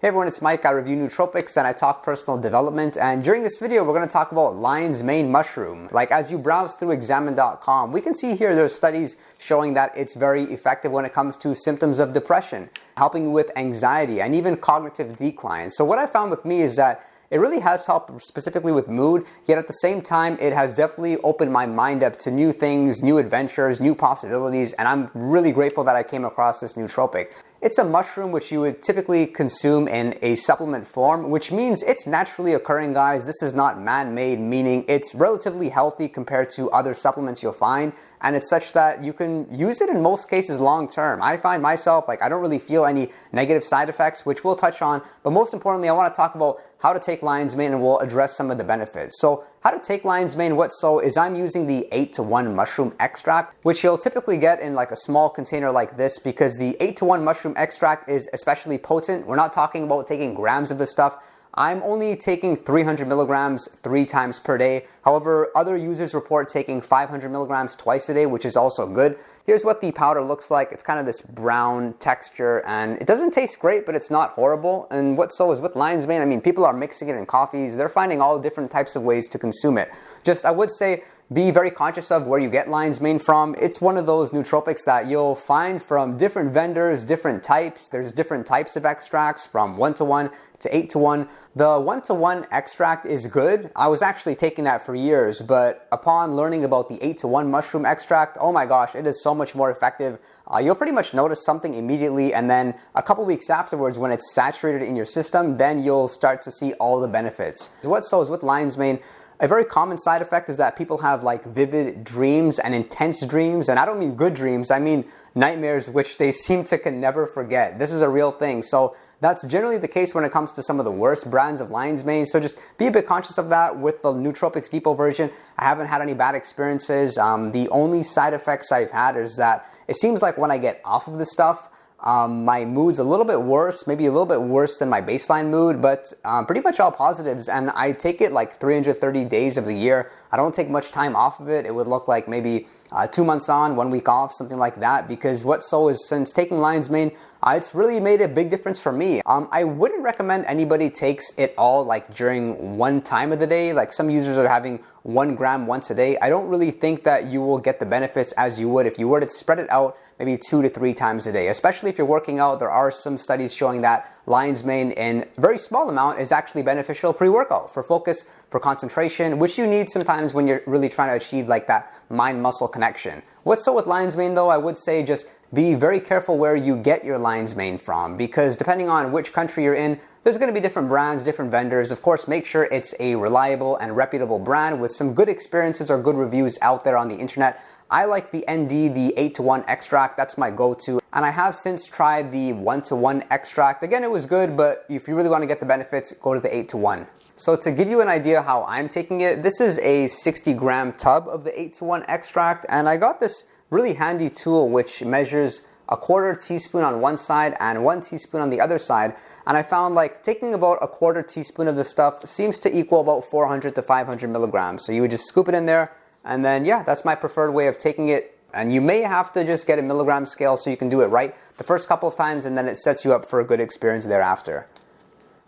Hey everyone, it's Mike. I review nootropics and I talk personal development, and during this video we're going to talk about lion's mane mushroom. Like, as you browse through examine.com, we can see here there's studies showing that it's very effective when it comes to symptoms of depression, helping with anxiety and even cognitive decline. So what I found with me is that it really has helped specifically with mood, yet at the same time it has definitely opened my mind up to new things, new adventures, new possibilities, and I'm really grateful that I came across this nootropic. It's a mushroom which you would typically consume in a supplement form, which means it's naturally occurring, guys. This is not man-made, meaning it's relatively healthy compared to other supplements you'll find, and it's such that you can use it in most cases long term. I find myself, I don't really feel any negative side effects, which we'll touch on, but most importantly, I want to talk about how to take lion's mane, and we'll address some of the benefits. So how to take lion's mane, is I'm using the 8-to-1 mushroom extract, which you'll typically get in like a small container like this, because the 8-to-1 mushroom extract is especially potent. We're not talking about taking grams of this stuff. I'm only taking 300 milligrams 3 times per day. However, other users report taking 500 milligrams twice a day, which is also good. Here's what the powder looks like. It's kind of this brown texture, and it doesn't taste great, but it's not horrible. And what so is with lion's mane, I mean, people are mixing it in coffees. They're finding all different types of ways to consume it. Just, I would say, be very conscious of where you get lion's mane from. It's one of those nootropics that you'll find from different vendors, different types. There's different types of extracts from 1-to-1 to 8-to-1. The 1-to-1 extract is good. I was actually taking that for years, but upon learning about the 8-to-1 mushroom extract, oh my gosh, it is so much more effective. You'll pretty much notice something immediately, and then a couple weeks afterwards, when it's saturated in your system, then you'll start to see all the benefits. What so is with lion's mane, a very common side effect is that people have like vivid dreams and intense dreams, and I don't mean good dreams, I mean nightmares, which they seem to can never forget. This is a real thing. So that's generally the case when it comes to some of the worst brands of lion's mane. So just be a bit conscious of that. With the Nootropics Depot version, I haven't had any bad experiences. The only side effects I've had is that it seems like when I get off of this stuff, my mood's a little bit worse, maybe a little bit worse than my baseline mood, but pretty much all positives. And I take it like 330 days of the year. I don't take much time off of it. It would look like maybe 2 months on, 1 week off, something like that. Because what so is, since taking lion's mane, it's really made a big difference for me. I wouldn't recommend anybody takes it all like during one time of the day. Like, some users are having 1 gram once a day. I don't really think that you will get the benefits as you would if you were to spread it out maybe 2 to 3 times a day. Especially if you're working out, there are some studies showing that lion's mane in a very small amount is actually beneficial pre-workout for focus, for concentration, which you need sometimes when you're really trying to achieve like that mind-muscle connection. What's so with lion's mane though, I would say just be very careful where you get your lion's mane from, because depending on which country you're in, there's going to be different brands, different vendors. Of course, make sure it's a reliable and reputable brand with some good experiences or good reviews out there on the internet. I like the ND, the 8-to-1 extract. That's my go-to. And I have since tried the 1-to-1 extract. Again, it was good, but if you really want to get the benefits, go to the 8-to-1. So to give you an idea how I'm taking it, this is a 60-gram tub of the 8-to-1 extract, and I got this really handy tool which measures a 1/4 teaspoon on one side and 1 teaspoon on the other side. And I found like taking about a 1/4 teaspoon of this stuff seems to equal about 400 to 500 milligrams. So you would just scoop it in there, and then yeah, that's my preferred way of taking it. And you may have to just get a milligram scale so you can do it right the first couple of times, and then it sets you up for a good experience thereafter.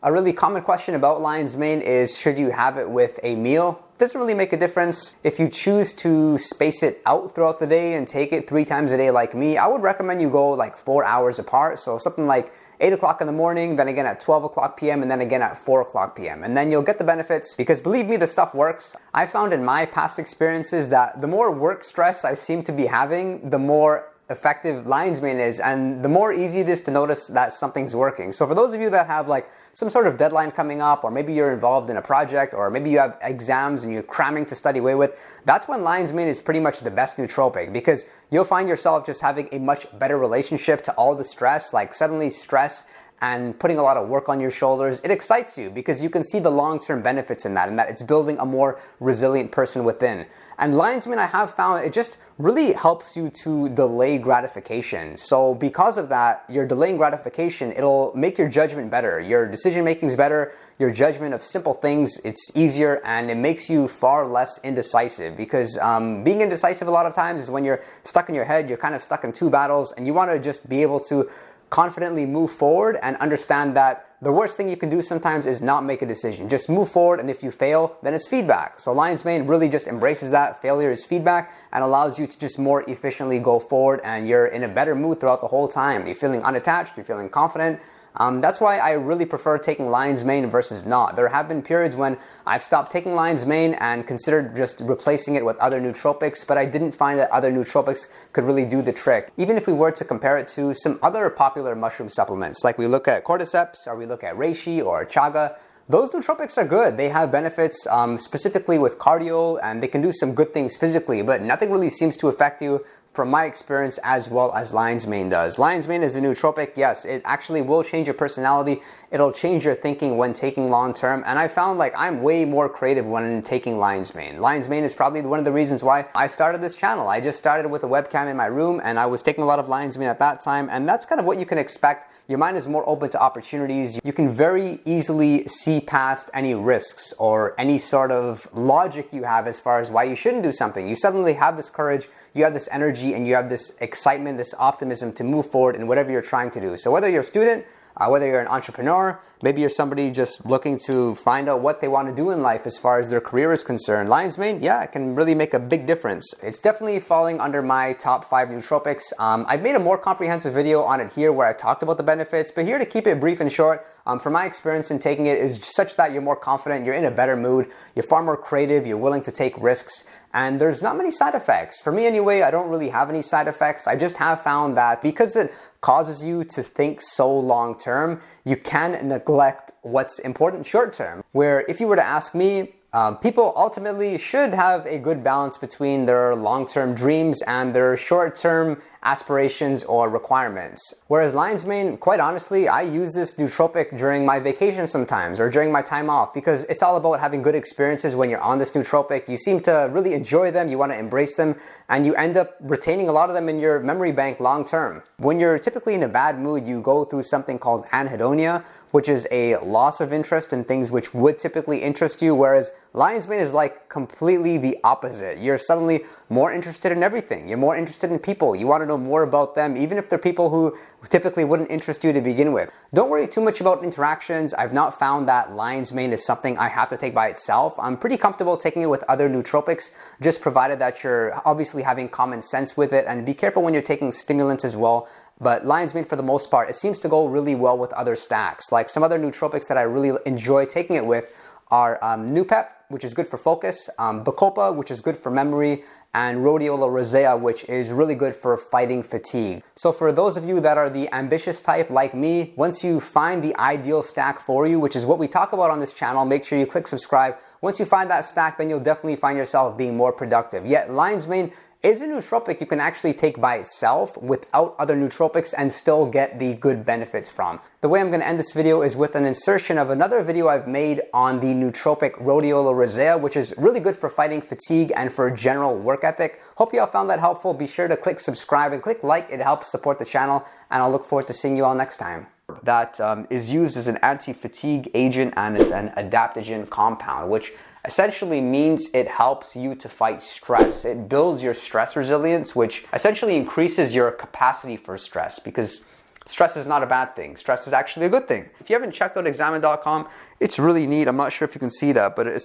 A really common question about lion's mane is, should you have it with a meal? Doesn't really make a difference. If you choose to space it out throughout the day and take it 3 times a day like me, I would recommend you go like 4 hours apart. So something like 8 o'clock in the morning, then again at 12 o'clock p.m., and then again at 4 o'clock p.m. And then you'll get the benefits, because believe me, the stuff works. I found in my past experiences that the more work stress I seem to be having, the more effective lion's mane is, and the more easy it is to notice that something's working. So for those of you that have like some sort of deadline coming up, or maybe you're involved in a project, or maybe you have exams and you're cramming to study away with, that's when lion's mane is pretty much the best nootropic, because you'll find yourself just having a much better relationship to all the stress. Like, suddenly stress and putting a lot of work on your shoulders, it excites you because you can see the long-term benefits in that, and that it's building a more resilient person within. And lion's mane, I have found, it just really helps you to delay gratification. So because of that, you're delaying gratification, it'll make your judgment better. Your decision making is better. Your judgment of simple things, it's easier, and it makes you far less indecisive, because being indecisive a lot of times is when you're stuck in your head, you're kind of stuck in 2 battles, and you want to just be able to confidently move forward and understand that the worst thing you can do sometimes is not make a decision. Just move forward, and if you fail, then it's feedback. So lion's mane really just embraces that. Failure is feedback and allows you to just more efficiently go forward, and you're in a better mood throughout the whole time. You're feeling unattached, you're feeling confident. That's why I really prefer taking lion's mane versus not. There have been periods when I've stopped taking lion's mane and considered just replacing it with other nootropics, but I didn't find that other nootropics could really do the trick. Even if we were to compare it to some other popular mushroom supplements, like we look at cordyceps, or we look at reishi or chaga, those nootropics are good. They have benefits specifically with cardio, and they can do some good things physically, but nothing really seems to affect you, from my experience, as well as lion's mane does. Lion's mane is a nootropic. Yes, it actually will change your personality. It'll change your thinking when taking long term. And I found like I'm way more creative when taking lion's mane. Lion's mane is probably one of the reasons why I started this channel. I just started with a webcam in my room, and I was taking a lot of lion's mane at that time. And that's kind of what you can expect. Your mind is more open to opportunities. You can very easily see past any risks or any sort of logic you have as far as why you shouldn't do something. You suddenly have this courage, you have this energy, and you have this excitement, this optimism to move forward in whatever you're trying to do. So whether you're a student, whether you're an entrepreneur, maybe you're somebody just looking to find out what they want to do in life as far as their career is concerned, lion's mane, yeah, it can really make a big difference. It's definitely falling under my top 5 nootropics. I've made a more comprehensive video on it here where I talked about the benefits, but here to keep it brief and short, from my experience in taking it is such that you're more confident, you're in a better mood, you're far more creative, you're willing to take risks, and there's not many side effects. For me anyway, I don't really have any side effects. I just have found that because it causes you to think so long term, you can neglect what's important short term. Where if you were to ask me, people ultimately should have a good balance between their long-term dreams and their short-term aspirations or requirements. Whereas lion's mane, quite honestly, I use this nootropic during my vacation sometimes or during my time off, because it's all about having good experiences when you're on this nootropic. You seem to really enjoy them, you want to embrace them, and you end up retaining a lot of them in your memory bank long-term. When you're typically in a bad mood, you go through something called anhedonia, which is a loss of interest in things which would typically interest you, whereas lion's mane is like completely the opposite. You're suddenly more interested in everything. You're more interested in people. You want to know more about them, even if they're people who typically wouldn't interest you to begin with. Don't worry too much about interactions. I've not found that lion's mane is something I have to take by itself. I'm pretty comfortable taking it with other nootropics, just provided that you're obviously having common sense with it, and be careful when you're taking stimulants as well. But lion's mane, for the most part, it seems to go really well with other stacks. Like some other nootropics that I really enjoy taking it with are Noopep, which is good for focus, Bacopa, which is good for memory, and Rhodiola rosea, which is really good for fighting fatigue. So for those of you that are the ambitious type like me, once you find the ideal stack for you, which is what we talk about on this channel, make sure you click subscribe. Once you find that stack, then you'll definitely find yourself being more productive. Yet lion's mane is a nootropic you can actually take by itself without other nootropics and still get the good benefits from. The way I'm going to end this video is with an insertion of another video I've made on the nootropic Rhodiola rosea, which is really good for fighting fatigue and for general work ethic. Hope you all found that helpful. Be sure to click subscribe and click like. It helps support the channel, and I'll look forward to seeing you all next time. That is used as an anti-fatigue agent, and it's an adaptogen compound, which essentially means it helps you to fight stress. It builds your stress resilience, which essentially increases your capacity for stress, because stress is not a bad thing. Stress is actually a good thing. If you haven't checked out examine.com, it's really neat. I'm not sure if you can see that, but it's